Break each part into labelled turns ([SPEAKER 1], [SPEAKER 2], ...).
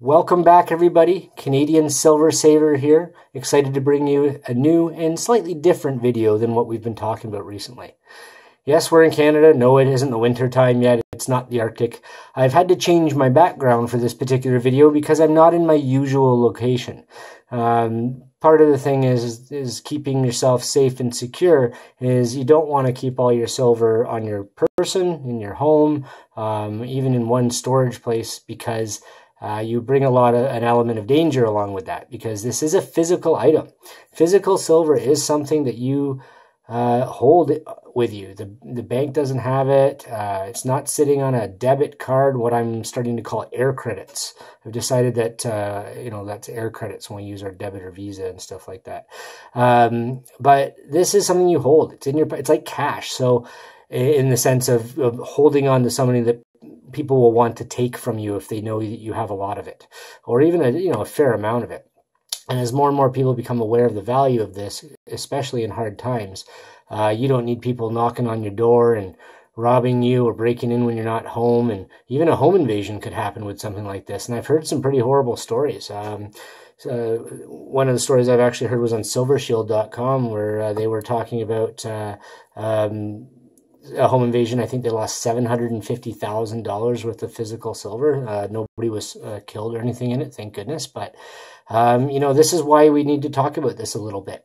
[SPEAKER 1] Welcome back, everybody. Canadian Silver Saver here. Excited to bring you a new and slightly different video than what we've been talking about recently. Yes, we're in Canada. No, it isn't the winter time yet. It's not the Arctic. I've had to change my background for this particular video because I'm not in my usual location. Part of the thing is keeping yourself safe and secure is you don't want to keep all your silver on your person, in your home, even in one storage place, because you bring an element of danger along with that, because this is a physical item. Physical silver is something that you hold with you. The bank doesn't have it. It's not sitting on a debit card, what I'm starting to call air credits. I've decided that, that's air credits when we use our debit or Visa and stuff like that. But this is something you hold. It's like cash. So in the sense of holding on to something that people will want to take from you if they know that you have a lot of it, or even a fair amount of it. And as more and more people become aware of the value of this, especially in hard times, you don't need people knocking on your door and robbing you or breaking in when you're not home. And even a home invasion could happen with something like this. And I've heard some pretty horrible stories. One of the stories I've actually heard was on silvershield.com, where they were talking about a home invasion. I think they lost $750,000 worth of physical silver. Nobody was killed or anything in it, thank goodness. But, this is why we need to talk about this a little bit.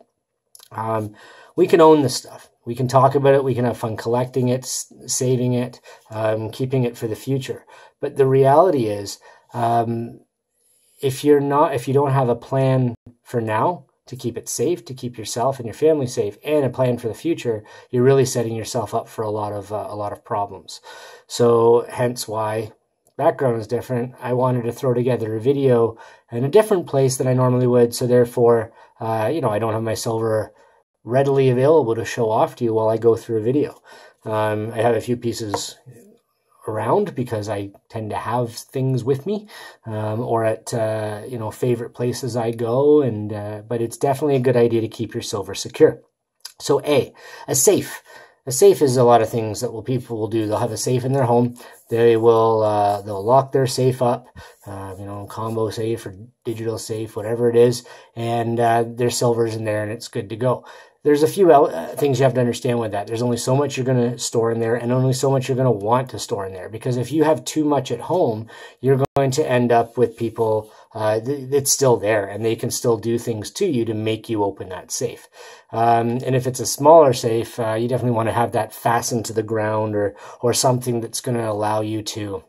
[SPEAKER 1] We can own this stuff. We can talk about it. We can have fun collecting it, saving it, keeping it for the future. But the reality is, if you don't have a plan for now, to keep it safe, to keep yourself and your family safe, and a plan for the future, you're really setting yourself up for a lot of problems. So hence why background is different. I wanted to throw together a video in a different place than I normally would. So therefore, I don't have my silver readily available to show off to you while I go through a video. I have a few pieces around because I tend to have things with me, or at favorite places I go, but it's definitely a good idea to keep your silver secure. So a safe. A safe is a lot of things that people will do. They'll have a safe in their home. They will they'll lock their safe up, combo safe or digital safe, whatever it is, and their silver's in there and it's good to go. There's a few things you have to understand with that. There's only so much you're going to store in there, and only so much you're going to want to store in there. Because if you have too much at home, you're going to end up with people that's still there, and they can still do things to you to make you open that safe. And if it's a smaller safe, you definitely want to have that fastened to the ground, or something that's going to allow you to,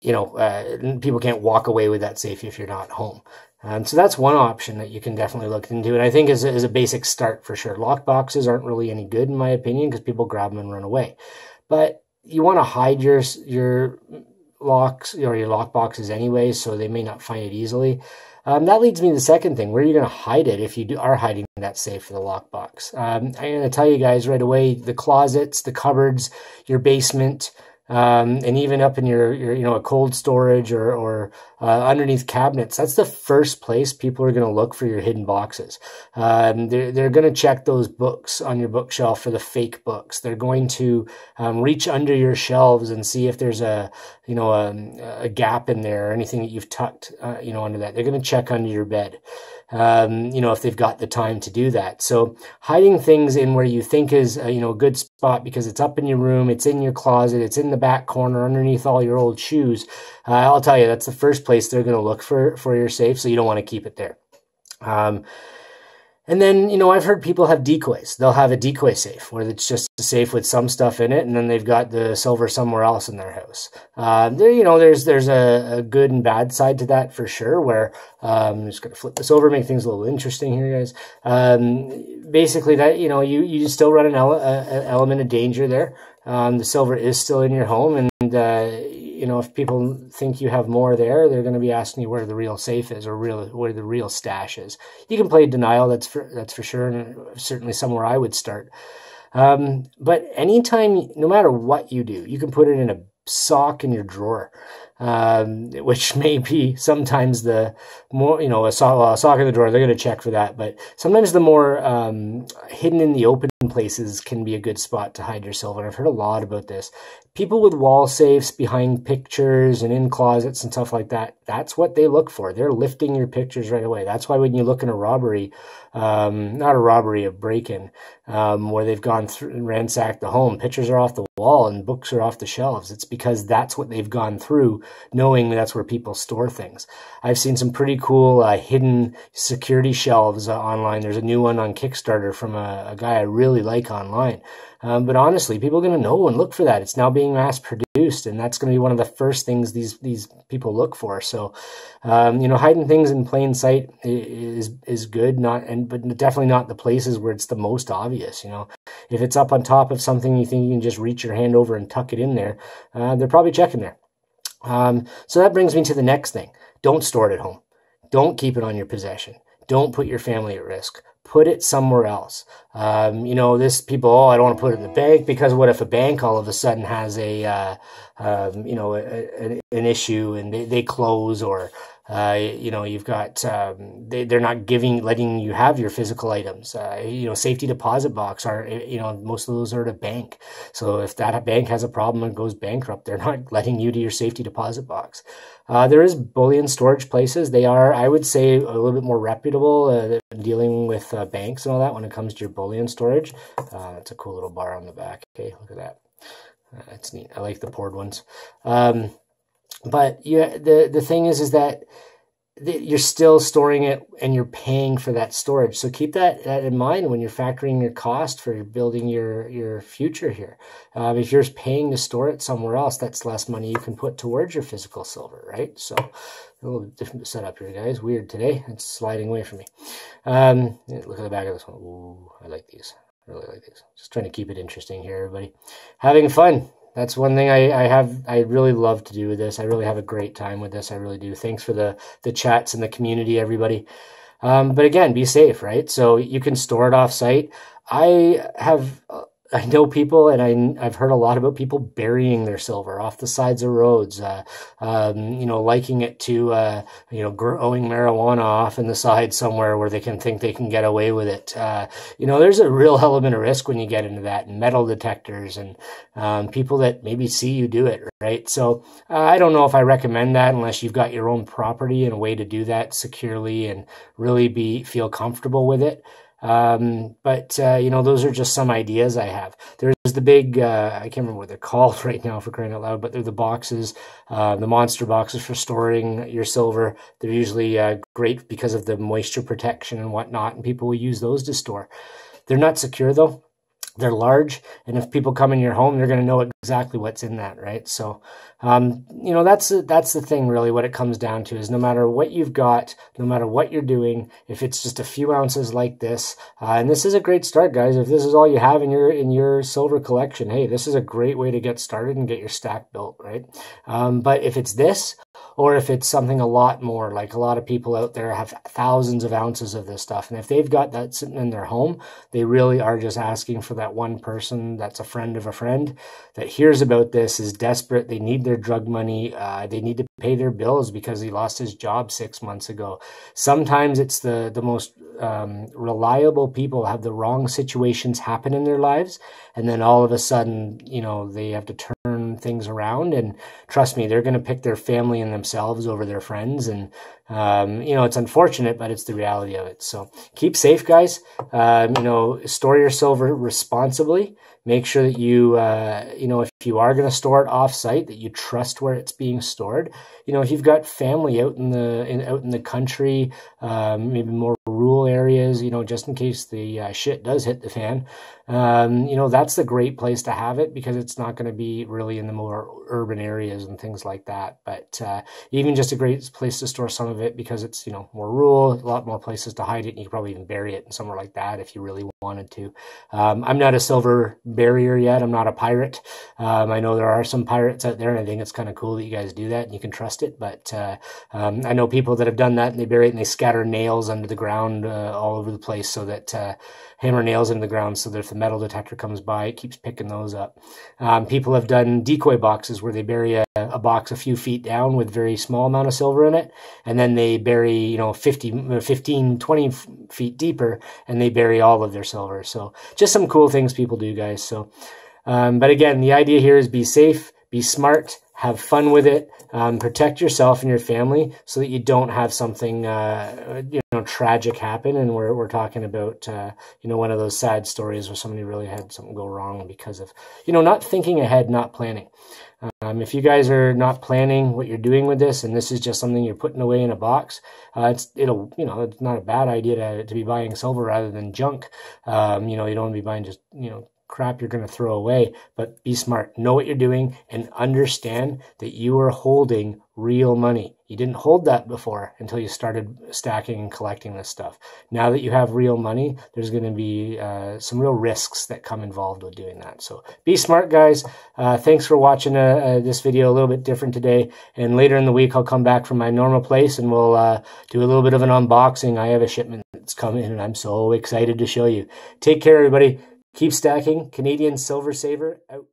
[SPEAKER 1] people can't walk away with that safe if you're not home. So that's one option that you can definitely look into, and I think is a basic start for sure. Lock boxes aren't really any good in my opinion because people grab them and run away. Are you want to hide your locks or your lock boxes anyway, so they may not find it easily. That leads me to the second thing. Where are you going to hide it if you are hiding that safe for the lockbox? I'm going to tell you guys right away, the closets, the cupboards, your basement, and even up in your a cold storage or underneath cabinets. That's the first place people are going to look for your hidden boxes. They're going to check those books on your bookshelf for the fake books. They're going to reach under your shelves and see if there's a gap in there or anything that you've tucked under that. They're going to check under your bed. If they've got the time to do that. So hiding things in where you think is a good spot because it's up in your room, it's in your closet, it's in the back corner underneath all your old shoes. I'll tell you, that's the first place they're going to look for your safe, so you don't want to keep it there. And then, I've heard people have decoys. They'll have a decoy safe where it's just a safe with some stuff in it, and then they've got the silver somewhere else in their house. There's a good and bad side to that for sure, where I'm just going to flip this over, make things a little interesting here, guys. Basically, that you still run an element of danger there. The silver is still in your home, and if people think you have more there, they're going to be asking you where the real safe is, or where the real stash is. You can play denial, that's for sure, and certainly somewhere I would start. But anytime, no matter what you do, you can put it in a sock in your drawer, which may be sometimes the more, a sock in the drawer, they're going to check for that. But sometimes the more hidden in the open places can be a good spot to hide your silver. And I've heard a lot about this. People with wall safes behind pictures and in closets and stuff like that, that's what they look for. They're lifting your pictures right away. That's why when you look in a robbery, not a robbery, a break-in, where they've gone through and ransacked the home, pictures are off the wall and books are off the shelves. It's because that's what they've gone through, knowing that's where people store things. I've seen some pretty cool hidden security shelves online. There's a new one on Kickstarter from a guy I really like online. But honestly, people are going to know and look for that. It's now being mass produced, and that's going to be one of the first things these people look for. So, hiding things in plain sight is good, but definitely not the places where it's the most obvious. If it's up on top of something you think you can just reach your hand over and tuck it in there, they're probably checking there. So that brings me to the next thing. Don't store it at home. Don't keep it on your possession. Don't put your family at risk. Put it somewhere else. I don't want to put it in the bank, because what if a bank all of a sudden has an issue and they close, or you've got they're not letting you have your physical items. Safety deposit box are most of those are at a bank. So if that bank has a problem and goes bankrupt, they're not letting you to your safety deposit box. There is bullion storage places. They are, I would say, a little bit more reputable dealing with banks and all that when it comes to your bullion storage. That's a cool little bar on the back. Okay, look at that. That's neat. I like the poured ones. But the thing is that you're still storing it and you're paying for that storage. So keep that in mind when you're factoring your cost for building your future here. If you're paying to store it somewhere else, that's less money you can put towards your physical silver, right? So a little different setup here, guys. Weird today. It's sliding away from me. Look at the back of this one. Ooh, I like these. I really like these. Just trying to keep it interesting here, everybody. Having fun. That's one thing I really love to do with this. I really have a great time with this. I really do. Thanks for the chats and the community, everybody. But again, be safe, right? So you can store it off site. I know people, and I've heard a lot about people burying their silver off the sides of roads, liking it to, growing marijuana off in the side somewhere where they can think they can get away with it. There's a real element of risk when you get into that, and metal detectors and people that maybe see you do it, right? So I don't know if I recommend that unless you've got your own property and a way to do that securely and really feel comfortable with it. Those are just some ideas I have. There's the big, I can't remember what they're called right now for crying out loud, but they're the boxes, the monster boxes for storing your silver. They're usually great because of the moisture protection and whatnot, and people will use those to store. They're not secure though. They're large, and if people come in your home, they're going to know exactly what's in that, right? So, that's the thing, really. What it comes down to is no matter what you've got, no matter what you're doing, if it's just a few ounces like this, and this is a great start, guys. If this is all you have in your silver collection, hey, this is a great way to get started and get your stack built, right? But if it's this, or if it's something a lot more, like a lot of people out there have thousands of ounces of this stuff, and if they've got that sitting in their home, they really are just asking for that one person that's a friend of a friend that hears about this, is desperate, they need their drug money, they need to pay their bills because he lost his job 6 months ago. Sometimes it's the most reliable people have the wrong situations happen in their lives, and then all of a sudden, they have to turn things around, and trust me, they're going to pick their family and themselves over their friends, and it's unfortunate, but it's the reality of it. So keep safe, guys. Store your silver responsibly. Make sure that you, if you are going to store it off site, that you trust where it's being stored. If you've got family out in the country, maybe more rural areas, just in case the shit does hit the fan, that's the great place to have it, because it's not going to be really in the more urban areas and things like that. But even just a great place to store some of it, because it's, more rural, a lot more places to hide it. And you could probably even bury it in somewhere like that if you really wanted to. I'm not a silver barrier yet. I'm not a pirate. I know there are some pirates out there, and I think it's kind of cool that you guys do that and you can trust it. But I know people that have done that, and they bury it and they scatter nails under the ground all over the place so that hammer nails into the ground so that if the metal detector comes by, it keeps picking those up. People have done decoy boxes where they bury a box a few feet down with very small amount of silver in it, and then they bury, you know, 15, 20 feet deeper, and they bury all of their silver. So just some cool things people do, guys. So, but again, the idea here is be safe, be smart, have fun with it, protect yourself and your family so that you don't have something, you know, tragic happen. And we're talking about, you know, one of those sad stories where somebody really had something go wrong because of, you know, not thinking ahead, not planning. If you guys are not planning what you're doing with this, and this is just something you're putting away in a box, you know, it's not a bad idea to be buying silver rather than junk. You know, you don't want to be buying just, you know, crap you're going to throw away, but be smart, know what you're doing, and understand that you are holding real money. You didn't hold that before until you started stacking and collecting this stuff. Now that you have real money, there's going to be some real risks that come involved with doing that. So be smart, guys. Thanks for watching this video, a little bit different today. And later in the week, I'll come back from my normal place and we'll do a little bit of an unboxing. I have a shipment that's coming and I'm so excited to show you. Take care, everybody. Keep stacking. Canadian Silver Saver out.